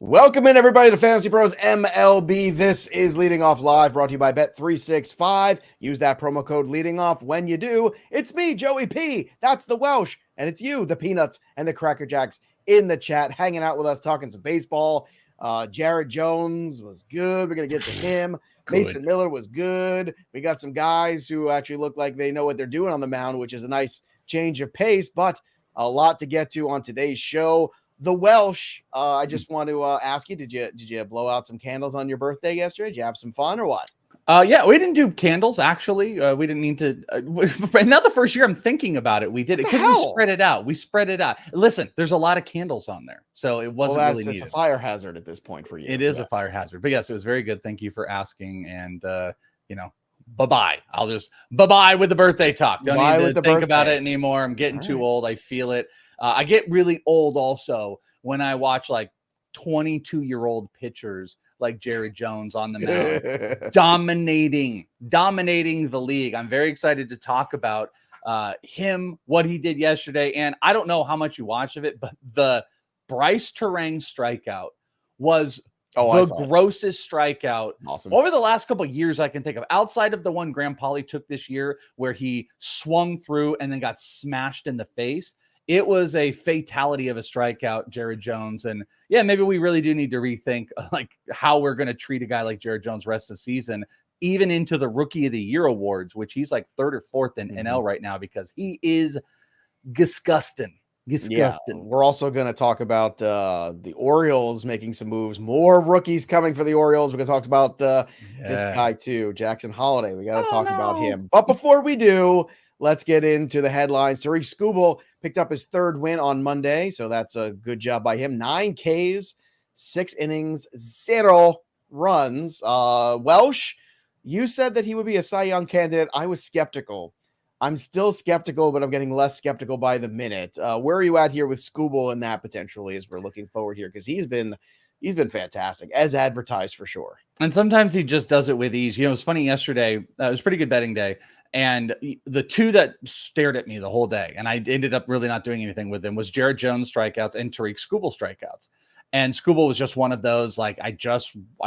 Welcome in, everybody, to Fantasy Pros MLB. This is Leading Off Live, brought to you by Bet365. Use that promo code Leading Off when you do. It's me, Joey P. That's the Welsh. And it's you, the Peanuts and the Cracker Jacks, in the chat, hanging out with us, talking some baseball. Jared Jones was good. We're going to get to him. Mason Miller was good. We got some guys who actually look like they know what they're doing on the mound, which is a nice change of pace, but a lot to get to on today's show. The Welsh, I just want to ask you, did you blow out some candles on your birthday yesterday? Did you have some fun or what? Yeah, we didn't do candles, actually. We didn't need to. Not the first year I'm thinking about it. We did it because we spread it out. Listen, there's a lot of candles on there, so it wasn't really needed. It's a fire hazard at this point for you. It is a fire hazard. But yes, it was very good. Thank you for asking. And, bye-bye. I'll just bye-bye with the birthday talk. Don't need to think about it anymore. I'm getting too old. I feel it. I get really old also when I watch like 22-year-old pitchers like Jared Jones on the mound, dominating the league. I'm very excited to talk about him, what he did yesterday. And I don't know how much you watched of it, but the Bryce Terang strikeout was the grossest strikeout over the last couple of years I can think of, outside of the one Graham Pauley took this year where he swung through and then got smashed in the face. It was a fatality of a strikeout, Jared Jones. And yeah, maybe we really do need to rethink like how we're going to treat a guy like Jared Jones rest of season, even into the Rookie of the Year awards, which he's like third or fourth in NL right now because he is disgusting. Yeah, we're also going to talk about the Orioles making some moves. More rookies coming for the Orioles. We're going to talk about this guy too, Jackson Holiday. We got to talk about him. But before we do, let's get into the headlines. Tarik Skubal picked up his third win on Monday, so that's a good job by him. 9 Ks, 6 innings, 0 runs. Welsh, you said that he would be a Cy Young candidate. I was skeptical. I'm still skeptical, but I'm getting less skeptical by the minute. Where are you at here with Skubal and that potentially as we're looking forward here? Because he's been fantastic, as advertised for sure. And sometimes he just does it with ease. You know, it was funny yesterday. It was a pretty good betting day. And the two that stared at me the whole day, and I ended up really not doing anything with them, was Jared Jones strikeouts and Tarik Skubal strikeouts. And Skubal was just one of those, like, I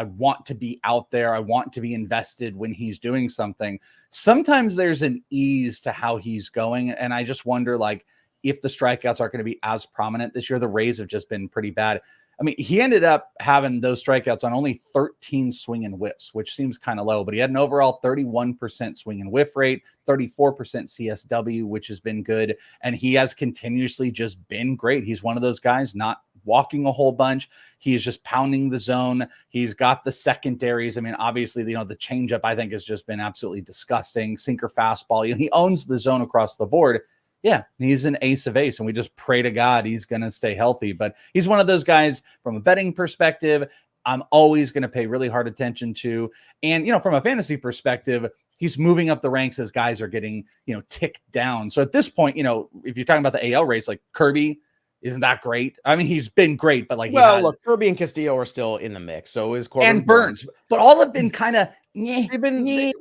want to be out there. I want to be invested when he's doing something. Sometimes there's an ease to how he's going. And I just wonder, like, if the strikeouts aren't going to be as prominent this year. The Rays have just been pretty bad. I mean, he ended up having those strikeouts on only 13 swing and whiffs, which seems kind of low, but he had an overall 31% swing and whiff rate, 34% CSW, which has been good. And he has continuously just been great. He's one of those guys not walking a whole bunch. He is just pounding the zone. He's got the secondaries. I mean, obviously, the changeup I think has just been absolutely disgusting. Sinker fastball. He owns the zone across the board. Yeah, he's an ace of ace, and we just pray to God he's going to stay healthy. But he's one of those guys from a betting perspective, I'm always going to pay really hard attention to. And, from a fantasy perspective, he's moving up the ranks as guys are getting, ticked down. So at this point, if you're talking about the AL race, like Kirby, isn't that great? I mean, he's been great, but look, Kirby and Castillo are still in the mix. So is Corbin and Burns, but all have been kind of, they've been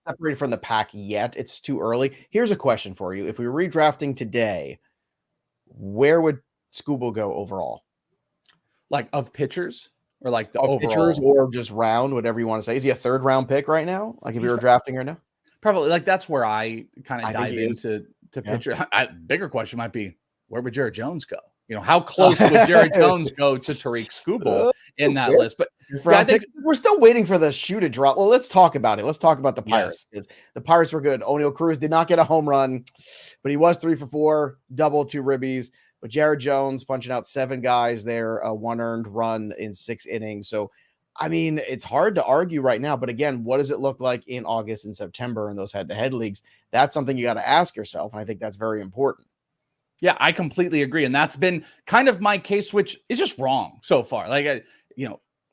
separated from the pack yet. It's too early. Here's a question for you. If we were redrafting today, where would Skubal go overall? Like of pitchers or like the of overall? Pitchers or just round, whatever you want to say. Is he a 3rd round pick right now? Like if you were drafting right now? Probably. Like that's where I kind of dive into pitcher. Bigger question might be, where would Jared Jones go? How close would Jared Jones go to Tarik Skubal in that list? But I think we're still waiting for the shoe to drop. Well, let's talk about it. Let's talk about the Pirates. Yes. The Pirates were good. O'Neal Cruz did not get a home run, but he was 3 for 4, double, 2 ribbies. But Jared Jones punching out 7 guys there, 1 earned run in 6 innings. So, I mean, it's hard to argue right now. But again, what does it look like in August and September in those head-to-head leagues? That's something you got to ask yourself. And I think that's very important. Yeah, I completely agree. And that's been kind of my case, which is just wrong so far. Like,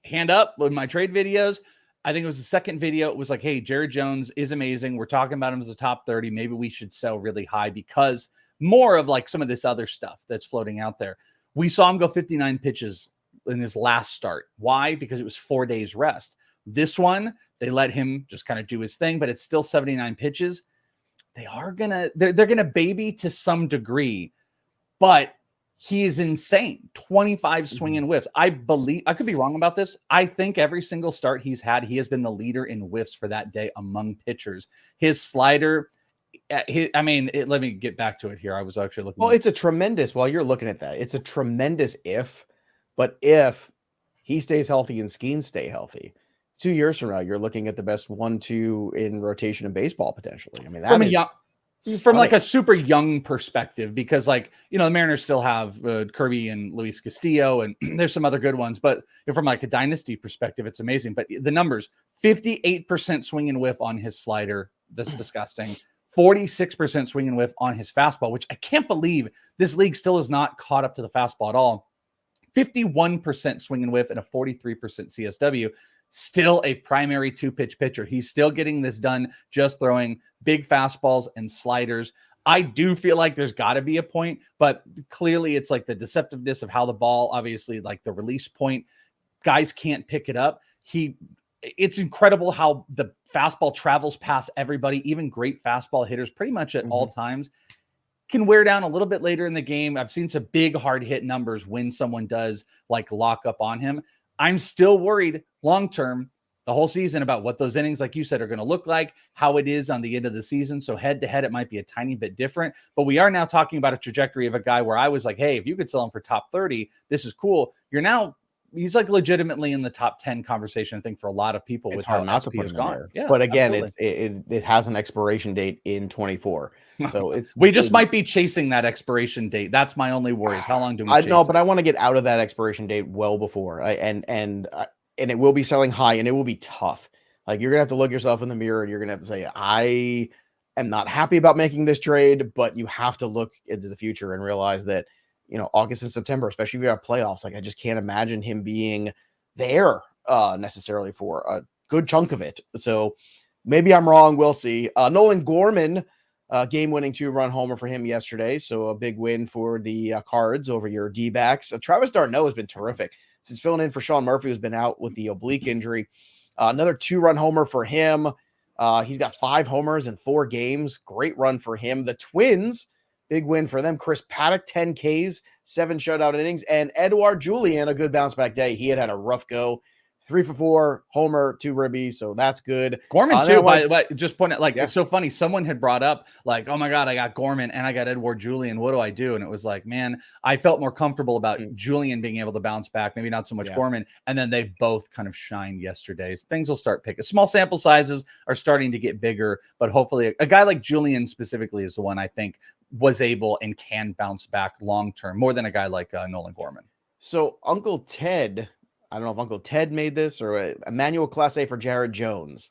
hand up with my trade videos. I think it was the second video. It was like, hey, Jared Jones is amazing. We're talking about him as a top 30. Maybe we should sell really high because more of like some of this other stuff that's floating out there. We saw him go 59 pitches in his last start. Why? Because it was 4 days rest. This one, they let him just kind of do his thing, but it's still 79 pitches. They're going to baby to some degree. But he is insane. 25 swing and whiffs. I believe, I could be wrong about this. I think every single start he's had, he has been the leader in whiffs for that day among pitchers. His slider, let me get back to it here. I was actually looking. Well, it's a tremendous, while you're looking at that, it's a tremendous but if he stays healthy and Skeens stay healthy, 2 years from now, you're looking at the best 1-2 in rotation in baseball, potentially. I mean, from like a super young perspective, because like, the Mariners still have Kirby and Luis Castillo, and there's some other good ones, but from like a dynasty perspective, it's amazing. But the numbers, 58% swing and whiff on his slider. That's disgusting. 46% swing and whiff on his fastball, which I can't believe this league still has not caught up to the fastball at all. 51% swing and whiff and a 43% CSW. Still a primary 2-pitch pitcher. He's still getting this done, just throwing big fastballs and sliders. I do feel like there's got to be a point, but clearly it's like the deceptiveness of how the ball, obviously, like the release point, guys can't pick it up. It's incredible how the fastball travels past everybody, even great fastball hitters, pretty much at all times. Can wear down a little bit later in the game. I've seen some big hard hit numbers when someone does like lock up on him. I'm still worried long-term the whole season about what those innings, like you said, are going to look like, how it is on the end of the season. So head to head, it might be a tiny bit different, but we are now talking about a trajectory of a guy where I was like, hey, if you could sell him for top 30, this is cool. He's like legitimately in the top 10 conversation, I think, for a lot of people. It's hard not to put him in there. Yeah, but again, it has an expiration date in 24. So we just might be chasing that expiration date. That's my only worry is how long do we chase know, but I want to get out of that expiration date well before. And it will be selling high, and it will be tough. Like, you're gonna have to look yourself in the mirror and you're gonna have to say, I am not happy about making this trade, but you have to look into the future and realize that, August and September, especially if you have playoffs, like, I just can't imagine him being there necessarily for a good chunk of it. So maybe I'm wrong. We'll see. Nolan Gorman, game-winning 2-run homer for him yesterday. So a big win for the Cards over your D-backs. Travis d'Arnaud has been terrific since filling in for Sean Murphy, who's been out with the oblique injury. Another 2-run homer for him. He's got 5 homers in 4 games. Great run for him. The Twins, big win for them. Chris Paddock, 10 Ks, 7 shutout innings. And Edouard Julien, a good bounce-back day. He had a rough go. 3 for 4, homer, 2 ribbies, so that's good. Gorman too, by the way, just point out, it's so funny. Someone had brought up, like, oh my God, I got Gorman and I got Edouard Julien. What do I do? And it was like, man, I felt more comfortable about Julien being able to bounce back, maybe not so much Gorman. And then they both kind of shined yesterday. Things will start picking. Small sample sizes are starting to get bigger, but hopefully a guy like Julien specifically is the one I think was able and can bounce back long-term more than a guy like Nolan Gorman. So Uncle Ted, I don't know if Uncle Ted made this or Emmanuel Clase for Jared Jones.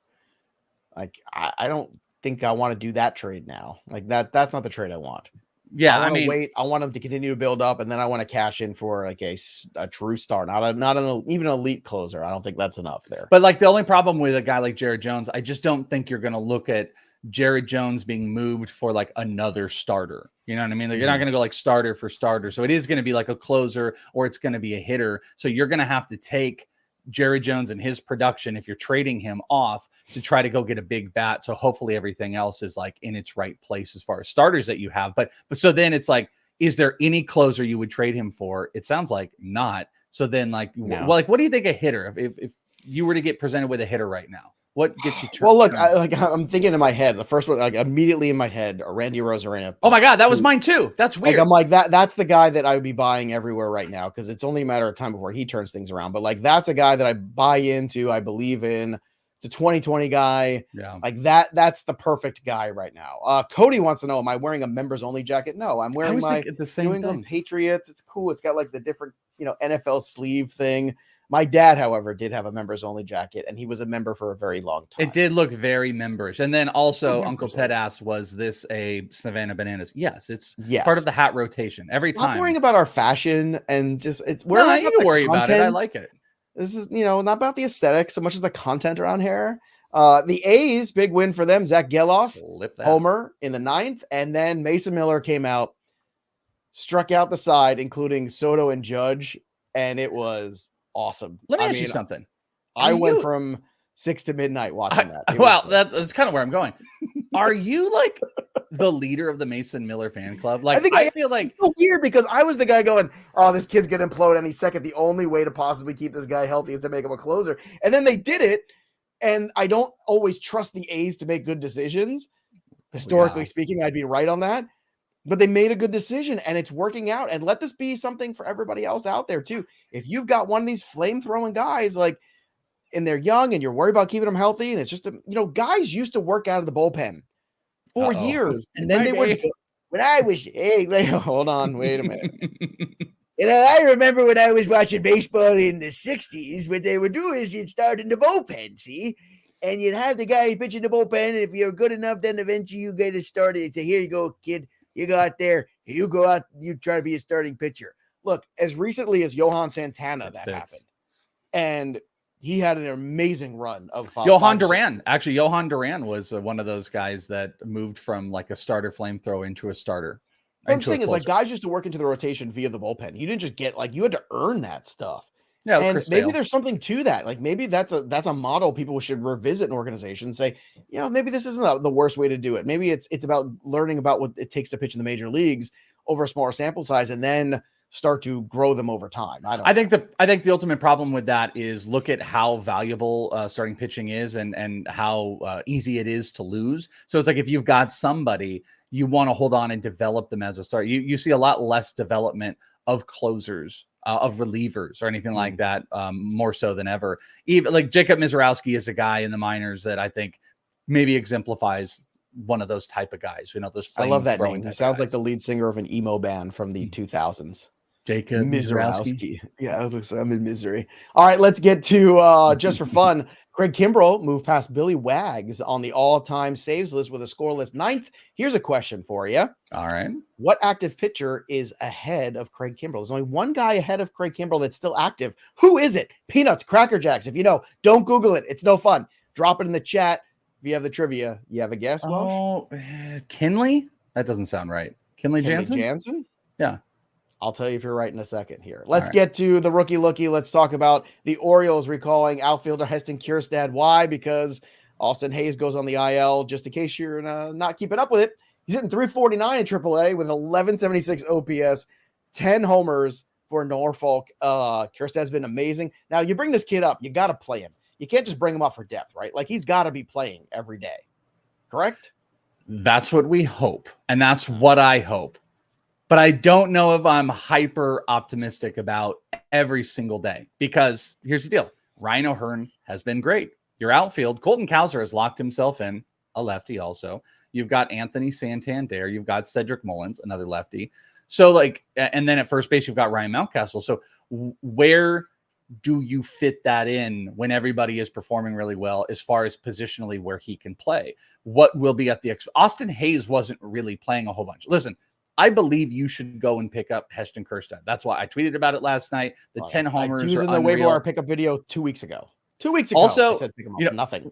Like, I don't think I want to do that trade now. Like, that's not the trade I want. Yeah, I wait. I want him to continue to build up, and then I want to cash in for like a true star, not even an elite closer. I don't think that's enough there. But like, the only problem with a guy like Jared Jones, I just don't think you're going to look at Jared Jones being moved for like another starter. You know what I mean? Like, you're not going to go like starter for starter. So it is going to be like a closer, or it's going to be a hitter. So you're going to have to take Jared Jones and his production, if you're trading him off, to try to go get a big bat. So hopefully everything else is like in its right place as far as starters that you have. But so then it's like, is there any closer you would trade him for? It sounds like not. So then like, well, like, what do you think a hitter, if you were to get presented with a hitter right now? What gets you? Well, look, I'm thinking in my head. The first one, like immediately in my head, Randy Rosarena. Oh my God, that was mine too. That's weird. Like, I'm like that's the guy that I would be buying everywhere right now, because it's only a matter of time before he turns things around. But like, that's a guy that I buy into. I believe in. It's a 2020 guy. Yeah, like that's the perfect guy right now. Cody wants to know, am I wearing a members only jacket? No, I'm wearing my New England Patriots. It's cool. It's got like the different NFL sleeve thing. My dad, however, did have a members only jacket, and he was a member for a very long time. It did look very memberish. And then also Uncle Ted asked, was this a Savannah Bananas? Yes, it's part of the hat rotation every time. Stop worrying about our fashion and just you worry about it. I like it. This is, not about the aesthetics so much as the content around here. The A's, big win for them. Zach Geloff, homer in the 9th, and then Mason Miller came out, struck out the side, including Soto and Judge, and it was awesome. Let me ask you something. I went from 6 to midnight watching that. Well, that's kind of where I'm going. Are you like the leader of the Mason Miller fan club? Like, I feel like it's so weird because I was the guy going, "Oh, this kid's gonna implode any second. The only way to possibly keep this guy healthy is to make him a closer." And then they did it, and I don't always trust the A's to make good decisions. Historically speaking, I'd be right on that. But they made a good decision, and it's working out. And let this be something for everybody else out there too. If you've got one of these flame-throwing guys, like, and they're young, and you're worried about keeping them healthy, and it's just guys used to work out of the bullpen for years, and then they would. When I was, hold on, wait a minute. I remember when I was watching baseball in the '60s, what they would do is you'd start in the bullpen, see. And you'd have the guy pitching the bullpen, and if you're good enough, then eventually you get it started. So here you go, kid. You go out there. You go out. You try to be a starting pitcher. Look, as recently as Johan Santana, that happened, and he had an amazing run of Johan Duran. Actually, Johan Duran was one of those guys that moved from like a starter flamethrower into a starter. What I'm saying is, like, guys used to work into the rotation via the bullpen. You didn't just get you had to earn that stuff. Yeah, and maybe there's something to that. Like, maybe that's a model people should revisit an organization and say, maybe this isn't the worst way to do it. Maybe it's about learning about what it takes to pitch in the major leagues over a smaller sample size, and then start to grow them over time. I think the ultimate problem with that is look at how valuable starting pitching is and how easy it is to lose. So it's like, if you've got somebody, you want to hold on and develop them as a starter. You see a lot less development of closers, of relievers or anything like that, more so than ever. Even like Jacob Mizorowski is a guy in the minors that I think maybe exemplifies one of those type of guys. Those. I love that name. He sounds like the lead singer of an emo band from the 2000s. Jacob Mizorowski. Yeah, I'm in misery. All right, let's get to just for fun. Craig Kimbrell moved past Billy Wags on the all-time saves list with a scoreless 9th. Here's a question for you. All right. What active pitcher is ahead of Craig Kimbrell? There's only one guy ahead of Craig Kimbrell that's still active. Who is it? Peanuts, Cracker Jacks. If you know, don't Google it. It's no fun. Drop it in the chat. If you have the trivia, you have a guess, Walsh? Kinley? That doesn't sound right. Kinley Jansen? Yeah. I'll tell you if you're right in a second here. Let's get to the rookie lookie. Let's talk about the Orioles recalling outfielder Heston Kjerstad. Why? Because Austin Hayes goes on the IL. Just in case you're not keeping up with it, he's hitting 349 in AAA with an 1176 OPS, 10 homers for Norfolk. Kjerstad's been amazing. Now, you bring this kid up, you got to play him. You can't just bring him up for depth, right? Like, he's got to be playing every day. Correct? That's what we hope. And that's what I hope. But I don't know if I'm hyper optimistic about every single day, because here's the deal. Ryan O'Hearn has been great. Your outfield, Colton Cowser has locked himself in, a lefty also. You've got Anthony Santander. You've got Cedric Mullins, another lefty. So and then at first base, you've got Ryan Mountcastle. So where do you fit that in when everybody is performing really well as far as positionally where he can play? What will be at the Austin Hayes wasn't really playing a whole bunch. Listen, I believe you should go and pick up Heston Kjerstad. That's why I tweeted about it last night. The 10 homers. He was in the waiver wire pickup video 2 weeks ago. 2 weeks ago. Also, I said pick him up. Nothing.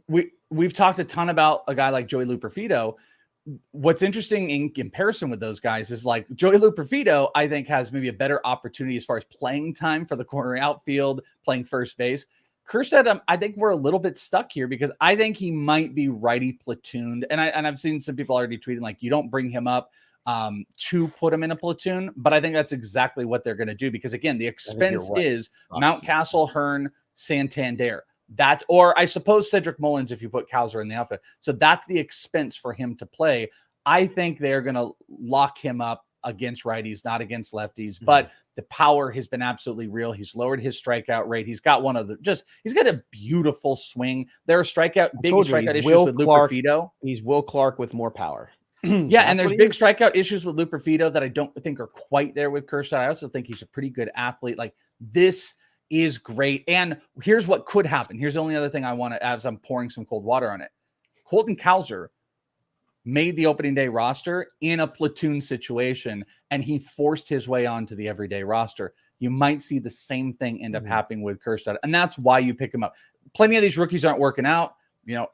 We've talked a ton about a guy like Joey Luperfido. What's interesting in comparison with those guys is like Joey Luperfido, I think, has maybe a better opportunity as far as playing time for the corner outfield, playing first base. Kjerstad, I think we're a little bit stuck here because I think he might be righty platooned. And I've seen some people already tweeting like, you don't bring him up to put him in a platoon, but I think that's exactly what they're going to do because again, the expense is Mountcastle, Hearn, Santander. Or I suppose Cedric Mullins if you put Cowser in the outfit. So that's the expense for him to play. I think they're going to lock him up against righties, not against lefties, but the power has been absolutely real. He's lowered his strikeout rate. He's got he's got a beautiful swing. There are big strikeout issues with Luperfido. He's Will Clark with more power. Yeah, and there's big strikeout issues with Luperfido that I don't think are quite there with Kjerstad. I also think he's a pretty good athlete. Like, this is great. And here's what could happen. Here's the only other thing I want to add as I'm pouring some cold water on it. Colton Cowser made the opening day roster in a platoon situation, and he forced his way onto the everyday roster. You might see the same thing end up happening with Kjerstad, and that's why you pick him up. Plenty of these rookies aren't working out.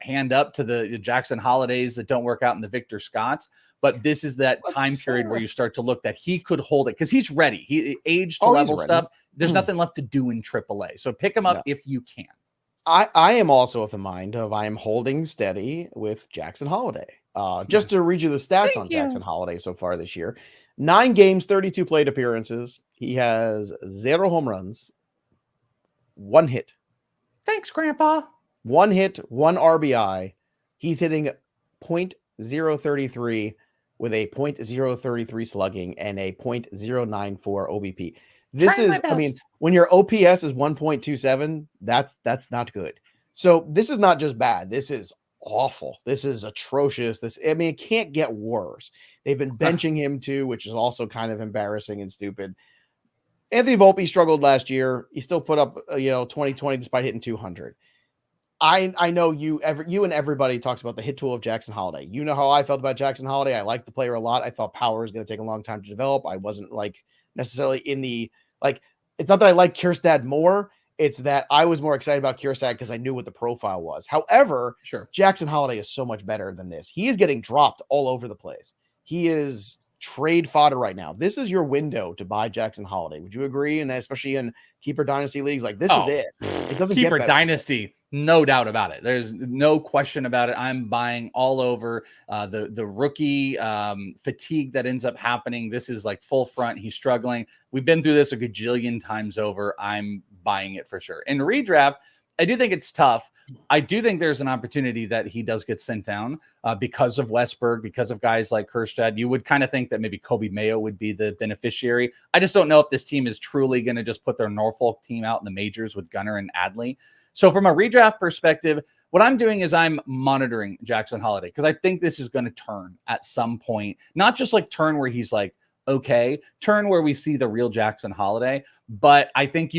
Hand up to the Jackson Holidays that don't work out in the Victor Scotts. But this is that time period where you start to look that he could hold it because he's ready. He age to level stuff. There's nothing left to do in AAA. So pick him up if you can. I am also of the mind of I am holding steady with Jackson Holiday. Just to read you the stats on Jackson Holiday so far this year: 9 games, 32 plate appearances. He has 0 home runs, 1 hit. Thanks, Grandpa. 1 hit, 1 RBI. He's hitting .033 with a .033 slugging and a .094 OBP. This is, I mean, when your OPS is 1.27, that's not good. So this is not just bad. This is awful. This is atrocious. I mean, it can't get worse. They've been benching him too, which is also kind of embarrassing and stupid. Anthony Volpe struggled last year. He still put up, 2020 despite hitting 200. I know you and everybody talks about the hit tool of Jackson Holiday. You know how I felt about Jackson Holiday. I liked the player a lot. I thought power was going to take a long time to develop. I wasn't necessarily in the it's not that I like Kjerstad more. It's that I was more excited about Kjerstad because I knew what the profile was. However, sure, Jackson Holiday is so much better than this. He is getting dropped all over the place. He is trade fodder right now. This is your window to buy Jackson Holiday. Would you agree? And especially in keeper dynasty leagues, this is it. It doesn't keeper get better. Dynasty, no doubt about it. There's no question about it. I'm buying all over the rookie fatigue that ends up happening. This is full front. He's struggling. We've been through this a gajillion times over. I'm buying it for sure. In redraft, I do think it's tough. I do think there's an opportunity that he does get sent down because of Westberg, because of guys like Kjerstad. You would kind of think that maybe Kobe Mayo would be the beneficiary. I just don't know if this team is truly going to just put their Norfolk team out in the majors with Gunnar and Adley. So from a redraft perspective, what I'm doing is I'm monitoring Jackson Holiday because I think this is going to turn at some point, not just turn where he's okay, turn where we see the real Jackson Holiday. But I think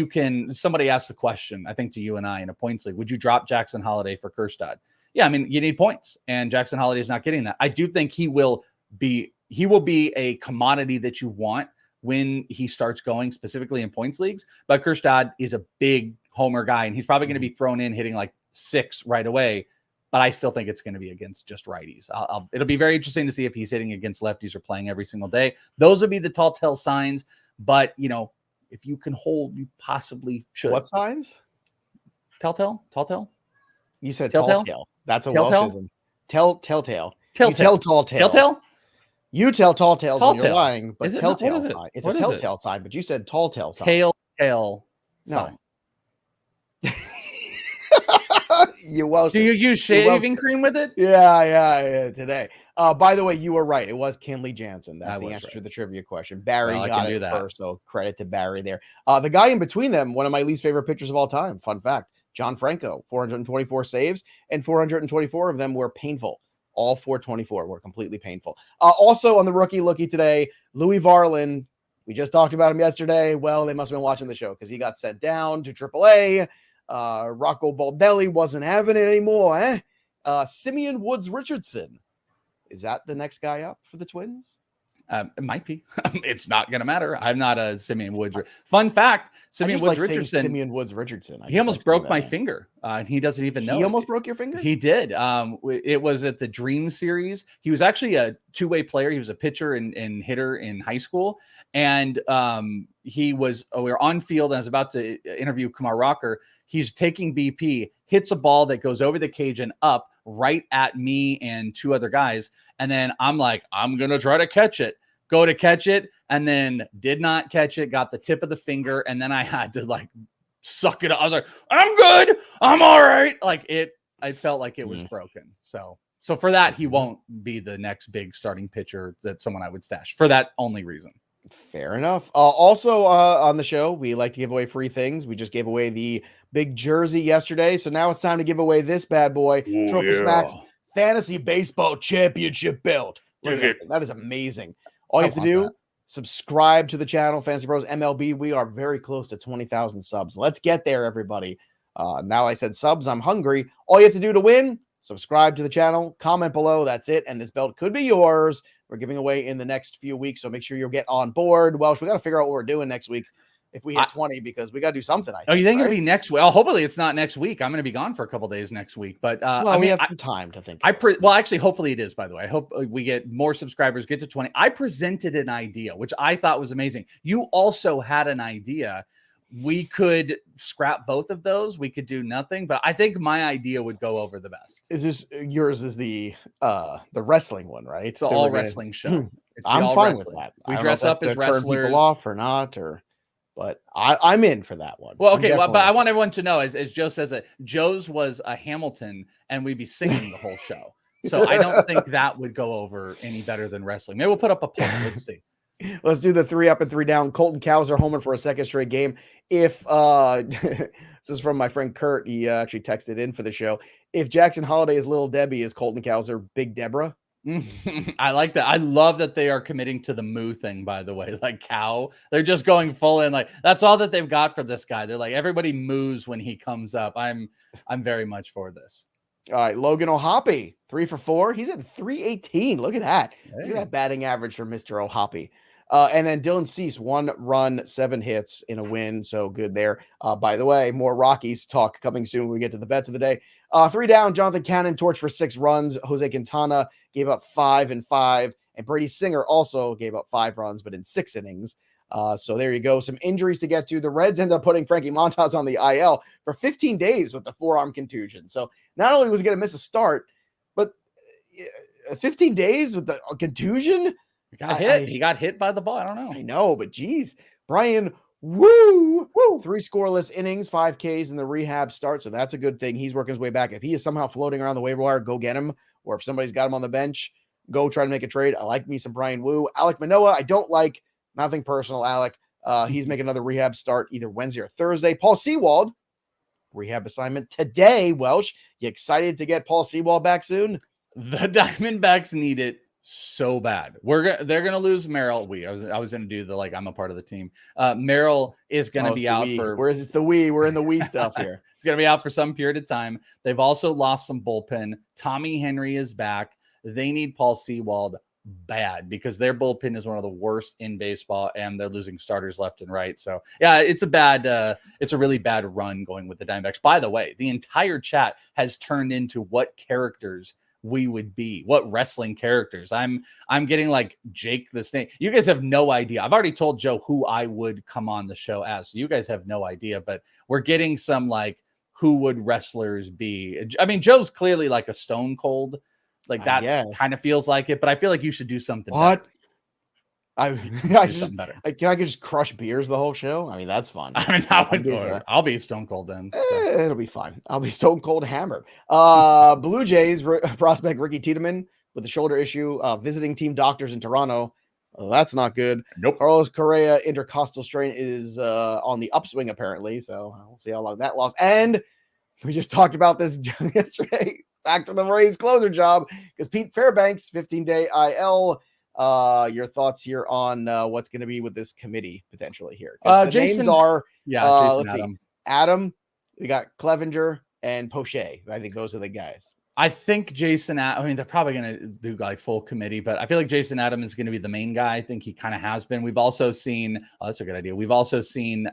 somebody asked the question, I think to you and I in a points league, would you drop Jackson Holiday for Kjerstad? Yeah, I mean, you need points, and Jackson Holiday is not getting that. I do think he will be a commodity that you want when he starts going, specifically in points leagues. But Kjerstad is a big homer guy, and he's probably going to be thrown in hitting 6 right away. But I still think it's going to be against just righties. It'll be very interesting to see if he's hitting against lefties or playing every single day. Those would be the tall tale signs. But, if you can hold, you possibly should. What signs? Telltale? You said telltale? Tall-tale. That's a Telltale? Welshism. Telltale. You tell tall tale. Telltale? You tell tall tales when you're lying, but telltale sign. It's a telltale sign, but you said tall tale sign. Telltale sign. No. You Welsh. Do you use shaving cream with it? Yeah, today. By the way, you were right. It was Kenley Jansen. That's the answer to the trivia question. Barry got it first, so credit to Barry there. The guy in between them, one of my least favorite pitchers of all time. Fun fact, John Franco, 424 saves, and 424 of them were painful. All 424 were completely painful. Also on the rookie lookie today, Louis Varlin. We just talked about him yesterday. Well, they must have been watching the show because he got sent down to AAA. Rocco Baldelli wasn't having it anymore. Simeon Woods Richardson. Is that the next guy up for the Twins? It might be. It's not going to matter. I'm not a Simeon Woods. Fun fact, Simeon Woods Richardson. Simeon Woods Richardson. He almost broke my finger, and he doesn't even know. He almost broke your finger? He did. It was at the Dream Series. He was actually a two-way player. He was a pitcher and hitter in high school. And we were on field, and I was about to interview Kumar Rocker. He's taking BP, hits a ball that goes over the cage and up right at me and 2 other guys. And then I'm like, I'm going to try to catch it. Go to catch it, and then did not catch it, got the tip of the finger, and then I had to suck it up. I was like, I'm good. I'm all right. I felt like it was broken. So for that, he won't be the next big starting pitcher that someone I would stash for that only reason. Fair enough. Also on the show, we like to give away free things. We just gave away the big jersey yesterday. So now it's time to give away this bad boy, Trophy Smacks Fantasy Baseball Championship belt. Look at that. That is amazing. All you have to do, subscribe to the channel, Fantasy Pros MLB. We are very close to 20,000 subs. Let's get there, everybody. Now I said subs, I'm hungry. All you have to do to win, subscribe to the channel, comment below. That's it. And this belt could be yours. We're giving away in the next few weeks, so make sure you'll get on board. Welsh, we got to figure out what we're doing next week if we hit 20, because we got to do something. You think it'll be next week? Well, hopefully it's not next week. I'm going to be gone for a couple days next week, but we have some time to think. Actually, hopefully it is. By the way, I hope we get more subscribers, get to 20. I presented an idea which I thought was amazing. You also had an idea. We could scrap both of those. We could do nothing, but I think my idea would go over the best. Is this yours? Is the wrestling one, right? It's an all wrestling show. It's I'm all fine wrestling. with that. We dress up as wrestlers. Turn people off or not, but I'm in for that one. Well, okay, but I want everyone to know, as Joe says it, Joe's was a Hamilton, and we'd be singing the whole show. So I don't think that would go over any better than wrestling. Maybe we'll put up a poll. Let's see. Let's do the 3 up and 3 down. Colton Cowser homer for a second straight game. If this is from my friend Kurt, he actually texted in for the show. If Jackson Holiday is Little Debbie, is Colton Cowser Big Deborah? I like that. I love that they are committing to the moo thing, by the way, like cow. They're just going full in. Like, that's all that they've got for this guy. They're like, everybody moos when he comes up. I'm very much for this. All right, Logan O'Hoppe, 3 for 4. He's at 318. Look at that. Hey. Look at that batting average for Mr. O'Hoppe. And then Dylan Cease, 1 run, 7 hits in a win. So good there. By the way, more Rockies talk coming soon when we get to the bets of the day. 3 down, Jonathan Cannon torched for 6 runs. Jose Quintana gave up 5 and 5. And Brady Singer also gave up 5 runs, but in 6 innings. So there you go. Some injuries to get to. The Reds ended up putting Frankie Montas on the IL for 15 days with the forearm contusion. So not only was he going to miss a start, but 15 days with the contusion. He got hit by the ball. I don't know. I know, but geez, Brian, woo, 3 scoreless innings, 5 Ks in the rehab start. So that's a good thing. He's working his way back. If he is somehow floating around the waiver wire, go get him. Or if somebody's got him on the bench, go try to make a trade. I like me some Brian Wu. Alec Manoah, I don't like. Nothing personal, Alec. He's making another rehab start either Wednesday or Thursday. Paul Sewald, rehab assignment today. Welsh, you excited to get Paul Sewald back soon? The Diamondbacks need it so bad. They're gonna lose Merrill. I was gonna do the I'm a part of the team. Merrill is gonna be out for. Whereas it's the we. We're in the we stuff here. It's gonna be out for some period of time. They've also lost some bullpen. Tommy Henry is back. They need Paul Sewald bad because their bullpen is one of the worst in baseball, and they're losing starters left and right. So yeah, it's a really bad run going with the Diamondbacks. By the way, the entire chat has turned into what characters we would be, what wrestling characters. I'm getting like Jake the Snake. You guys have no idea. I've already told Joe who I would come on the show as. So you guys have no idea, but we're getting some who would wrestlers be? I mean, Joe's clearly like a Stone Cold. That kind of feels like it, but I feel like you should do something. What? Better. Can I just crush beers the whole show? I mean, that's fun. I mean, I'll be Stone Cold then. It'll be fine. I'll be Stone Cold hammered. Blue Jays prospect Ricky Tiedemann with the shoulder issue, visiting team doctors in Toronto. That's not good. Nope. Carlos Correa intercostal strain is on the upswing apparently, so we'll see how long that lasts. And we just talked about this yesterday. Back to the Rays closer job because Pete Fairbanks, 15-day IL. Your thoughts here on what's going to be with this committee potentially here? The names are let's see, Adam. We got Clevenger and Poche. I think those are the guys. I think Jason. I mean, they're probably going to do full committee, but I feel like Jason Adam is going to be the main guy. I think he kind of has been. We've also seen. Oh, that's a good idea. We've also seen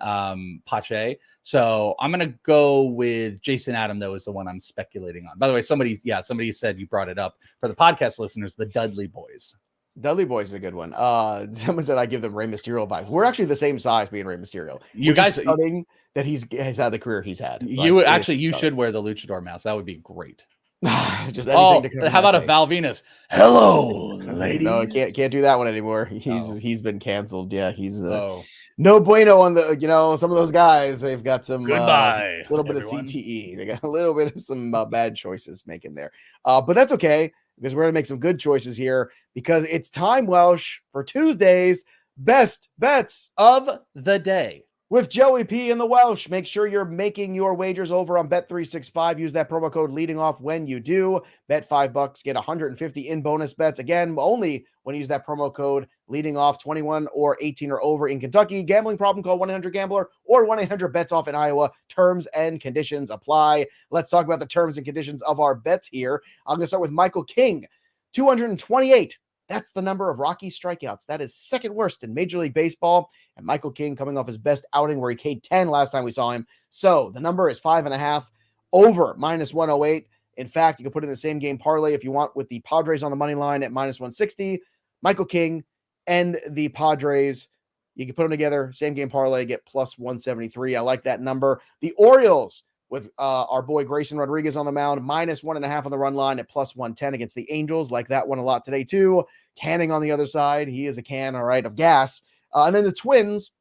Pache. So I'm going to go with Jason Adam, though, is the one I'm speculating on. By the way, somebody said you brought it up for the podcast listeners. The Dudley Boys. Dudley Boys is a good one. Someone said I give them Rey Mysterio vibes. We're actually the same size, being Rey Mysterio. You guys, studying that he's had the career he's had. You should wear the luchador mask. That would be great. Just anything to how about a Val Venus? Hello, ladies. No, can't do that one anymore. He's been canceled. Yeah, he's no bueno on the. Some of those guys, they've got some goodbye. Little bit everyone. Of CTE. They got a little bit of some bad choices making there. But that's okay because we're gonna make some good choices here because it's time, Welsh, for Tuesday's best bets of the day. With Joey P and the Welsh. Make sure you're making your wagers over on Bet365. Use that promo code leading off when you do. Bet $5, get 150 in bonus bets. Again, only when you use that promo code leading off, 21 or 18 or over in Kentucky. Gambling problem, call 1-800-GAMBLER or 1-800-BETS-OFF in Iowa. Terms and conditions apply. Let's talk about the terms and conditions of our bets here. I'm going to start with Michael King, 228. That's the number of Rocky strikeouts. That is second worst in Major League Baseball. And Michael King coming off his best outing where he K'd 10 last time we saw him. So the number is 5.5 over -108. In fact, you can put in the same game parlay if you want with the Padres on the money line at -160. Michael King and the Padres You can put them together, same game parlay, get plus 173. I like that number. The Orioles with our boy Grayson Rodriguez on the mound, minus 1.5 on the run line at plus 110 against the Angels. Like that one a lot today too. Canning on the other side. He is a can, all right, of gas. And then the Twins.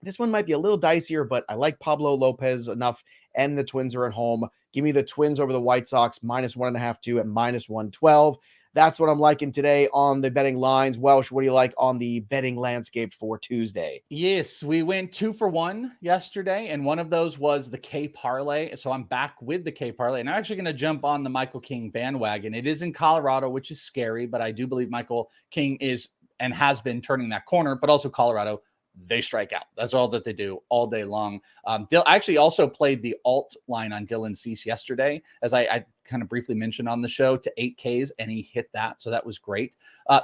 This one might be a little dicier, but I like Pablo Lopez enough, and the Twins are at home. Give me the Twins over the White Sox, minus 1.5 too at minus 112. That's what I'm liking today on the betting lines. Welsh, what do you like on the betting landscape for Tuesday? Yes, we went 2 for 1 yesterday, and one of those was the K parlay. So I'm back with the K parlay, and I'm actually going to jump on the Michael King bandwagon. It is in Colorado, which is scary, but I do believe Michael King is and has been turning that corner, but also Colorado. They strike out. That's all that they do all day long. I actually also played the alt line on Dylan Cease yesterday, as I kind of briefly mentioned on the show, to 8Ks, and he hit that. So that was great.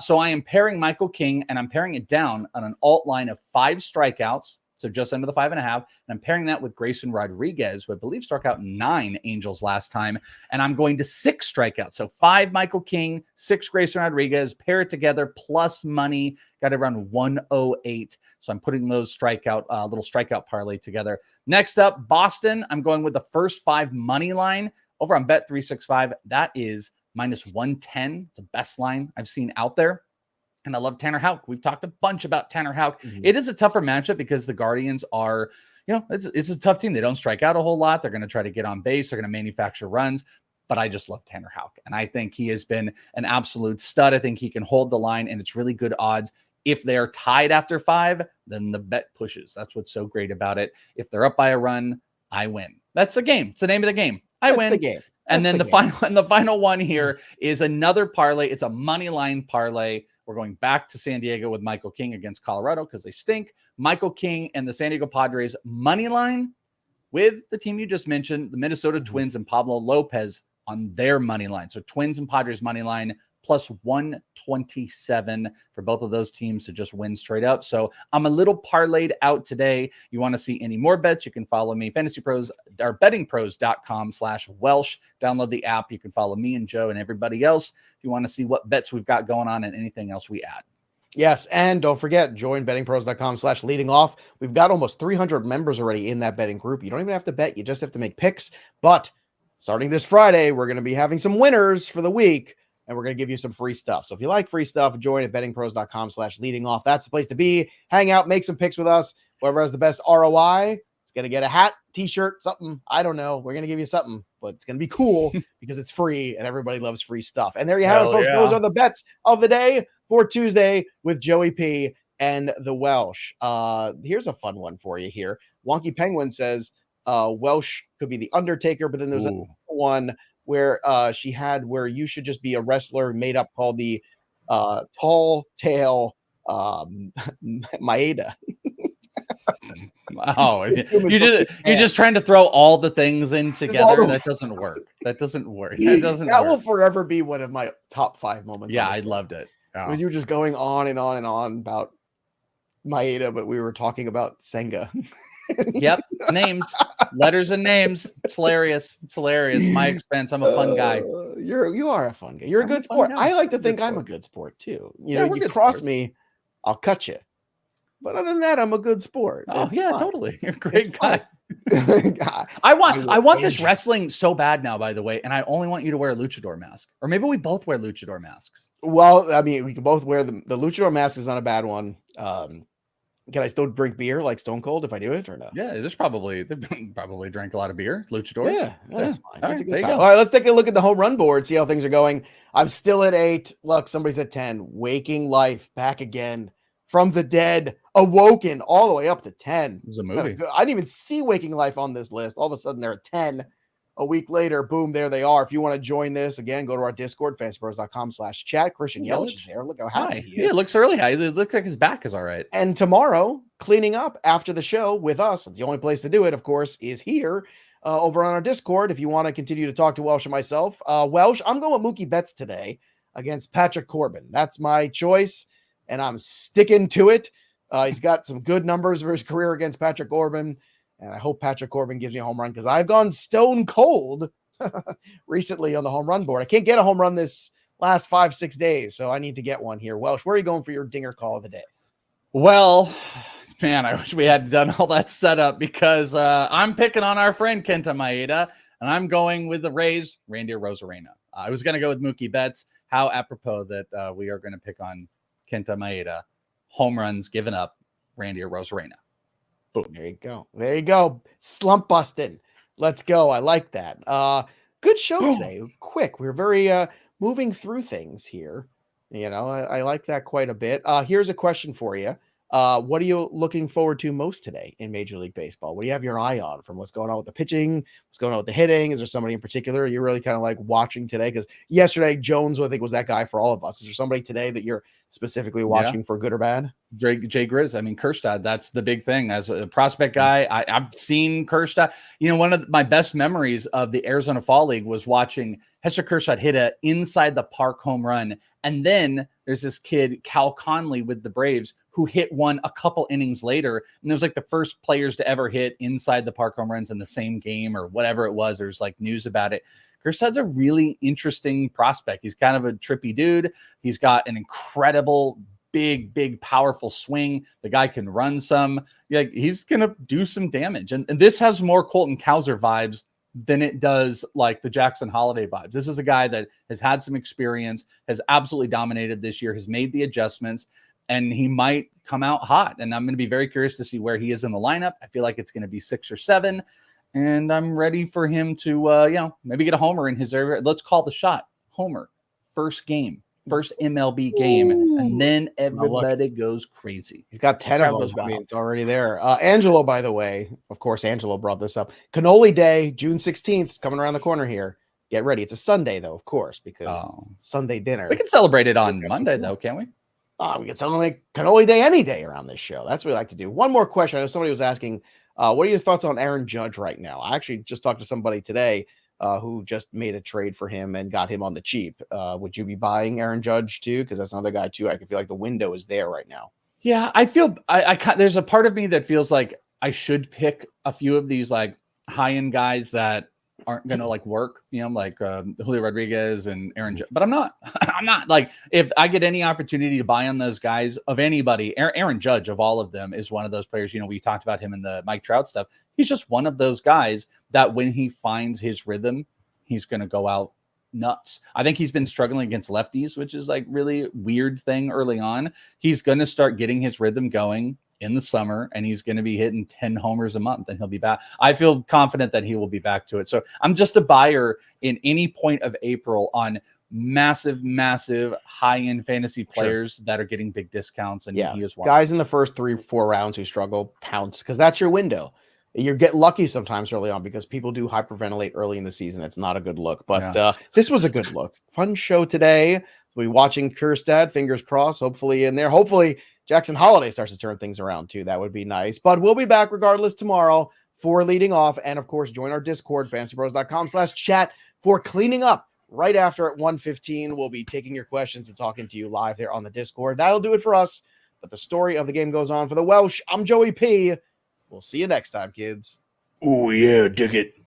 So I am pairing Michael King, and I'm pairing it down on an alt line of 5 strikeouts. So just under the 5.5. And I'm pairing that with Grayson Rodriguez, who I believe struck out 9 Angels last time. And I'm going to 6 strikeouts. So 5 Michael King, 6 Grayson Rodriguez, pair it together, plus money, got around 108. So I'm putting those little strikeout parlay together. Next up, Boston. I'm going with the first 5 money line over on Bet365. That is minus 110. It's the best line I've seen out there. And I love Tanner Houck. We've talked a bunch about Tanner Houck. Mm-hmm. It is a tougher matchup because the Guardians are, it's a tough team. They don't strike out a whole lot. They're going to try to get on base. They're going to manufacture runs. But I just love Tanner Houck. And I think he has been an absolute stud. I think he can hold the line, and it's really good odds. If they're tied after 5, then the bet pushes. That's what's so great about it. If they're up by a run, I win. That's the game. It's the name of the game. I win. The game. And then the final one here is another parlay. It's a money line parlay. We're going back to San Diego with Michael King against Colorado because they stink. Michael King and the San Diego Padres money line with the team you just mentioned, the Minnesota Twins and Pablo Lopez on their money line. So Twins and Padres money line plus 127 for both of those teams to just win straight up. So I'm a little parlayed out today. You want to see any more bets? You can follow me, FantasyPros, or bettingpros.com/Welsh. Download the app. You can follow me and Joe and everybody else if you want to see what bets we've got going on and anything else we add. Yes, and don't forget, join bettingpros.com/leading off. We've got almost 300 members already in that betting group. You don't even have to bet. You just have to make picks. But starting this Friday, we're going to be having some winners for the week, and we're going to give you some free stuff. So if you like free stuff, join at bettingpros.com/leading off. That's the place to be. Hang out, make some picks with us. Whoever has the best ROI is going to get a hat, t-shirt, something. I don't know. We're going to give you something, but it's going to be cool because it's free and everybody loves free stuff. And there you have it, folks. Yeah. Those are the bets of the day for Tuesday with Joey P and the Welsh. Here's a fun one for you here. Wonky Penguin says Welsh could be the Undertaker, but then there's a one where where you should just be a wrestler made up called the Tall Tale Maeda. Wow, you're just trying to throw all the things in together. That doesn't work. That will forever be one of my top 5 moments. Yeah, I loved it. Oh. You were just going on and on and on about Maeda, but we were talking about Senga. Yep, names, letters, and names. It's hilarious. My expense. I'm a fun guy. You are a fun guy. You're a good sport. I like to think I'm a good sport too. You cross me, I'll cut you. But other than that, I'm a good sport. Oh, yeah, totally. You're a great guy. I want this wrestling so bad now, by the way, and I only want you to wear a luchador mask. Or maybe we both wear luchador masks. Well, I mean, we can both wear the luchador mask is not a bad one. Can I still drink beer like Stone Cold if I do it or no? Yeah, they probably drank a lot of beer. Luchadors. Yeah, that's fine. That's a good time. All right, let's take a look at the home run board, see how things are going. I'm still at 8. Look, somebody's at 10. Waking Life back again from the dead, awoken all the way up to 10. It's a movie. I didn't even see Waking Life on this list. All of a sudden they're at 10. A week later, boom, there they are. If you want to join this, again, go to our Discord, fantasypros.com/chat. Christian Yelich is there. Look how happy he is. Yeah, it looks really high. It looks like his back is all right. And tomorrow, cleaning up after the show with us, the only place to do it, of course, is here over on our Discord. If you want to continue to talk to Welsh and myself. Welsh, I'm going with Mookie Betts today against Patrick Corbin. That's my choice, and I'm sticking to it. He's got some good numbers for his career against Patrick Corbin. And I hope Patrick Corbin gives me a home run because I've gone stone cold recently on the home run board. I can't get a home run this last 5-6 days, so I need to get one here. Welsh, where are you going for your dinger call of the day? Well, man, I wish we had done all that setup because I'm picking on our friend Kenta Maeda, and I'm going with the Rays, Randy Arozarena. I was going to go with Mookie Betts. How apropos that we are going to pick on Kenta Maeda. Home runs given up, Randy Arozarena. Boom. There you go. There you go. Slump busting. Let's go. I like that. Good show today. Quick. We're very moving through things here. You know, I like that quite a bit. Here's a question for you. What are you looking forward to most today in Major League Baseball? What do you have your eye on from what's going on with the pitching? What's going on with the hitting? Is there somebody in particular you're really kind of like watching today? Because yesterday, Jones, I think, was that guy for all of us. Is there somebody today that you're specifically watching for good or bad? Jay Grizz. I mean, Kjerstad, that's the big thing. As a prospect guy, I've seen Kjerstad. You know, one of my best memories of the Arizona Fall League was watching Heston Kjerstad hit a inside the park home run. And then there's this kid, Cal Conley with the Braves, who hit one a couple innings later. And there's like the first players to ever hit inside the park home runs in the same game or whatever it was. There's like news about it. Kjerstad's a really interesting prospect. He's kind of a trippy dude. He's got an incredible big, powerful swing. The guy can run some. Yeah, he's going to do some damage. And this has more Colton Cowser vibes than it does like the Jackson Holiday vibes. This is a guy that has had some experience, has absolutely dominated this year, has made the adjustments, and he might come out hot. And I'm going to be very curious to see where he is in the lineup. I feel like it's going to be 6 or 7. And I'm ready for him to, maybe get a homer in his area. Let's call the shot. Homer, first game. First MLB game, and then everybody goes crazy. He's got 10 of them. I mean, it's already there. Angelo, by the way, of course, Angelo brought this up. Cannoli Day, June 16th, is coming around the corner here. Get ready. It's a Sunday, though, of course, because Sunday dinner. We can celebrate it on Monday, though, can't we? We can celebrate Cannoli Day any day around this show. That's what we like to do. One more question. I know somebody was asking, what are your thoughts on Aaron Judge right now? I actually just talked to somebody today who just made a trade for him and got him on the cheap. Would you be buying Aaron Judge too? Because that's another guy too. I can feel like the window is there right now. Yeah, I feel there's a part of me that feels like I should pick a few of these like high-end guys that aren't going to like work, like Julio Rodriguez and Aaron Judge. But I'm not. I'm not like, if I get any opportunity to buy on those guys of anybody, Aaron Judge of all of them is one of those players. We talked about him in the Mike Trout stuff. He's just one of those guys that when he finds his rhythm, he's going to go out nuts. I think he's been struggling against lefties, which is like really weird thing early on. He's going to start getting his rhythm going in the summer, and he's going to be hitting 10 homers a month, and he'll be back. I feel confident that he will be back to it. So I'm just a buyer in any point of April on massive high-end fantasy players that are getting big discounts. And he is one. Guys in the first 3-4 rounds who struggle, pounce, because that's your window. You get lucky sometimes early on because people do hyperventilate early in the season. It's not a good look, but this was a good look. Fun show today. So we're watching Kjerstad, fingers crossed, hopefully in there. Hopefully Jackson Holiday starts to turn things around too. That would be nice, but we'll be back regardless tomorrow for leading off. And of course, join our Discord, fantasypros.com/chat for cleaning up right after at 1:15. We'll be taking your questions and talking to you live there on the Discord. That'll do it for us. But the story of the game goes on for the Welsh. I'm Joey P. We'll see you next time, kids. Oh, yeah, dig it.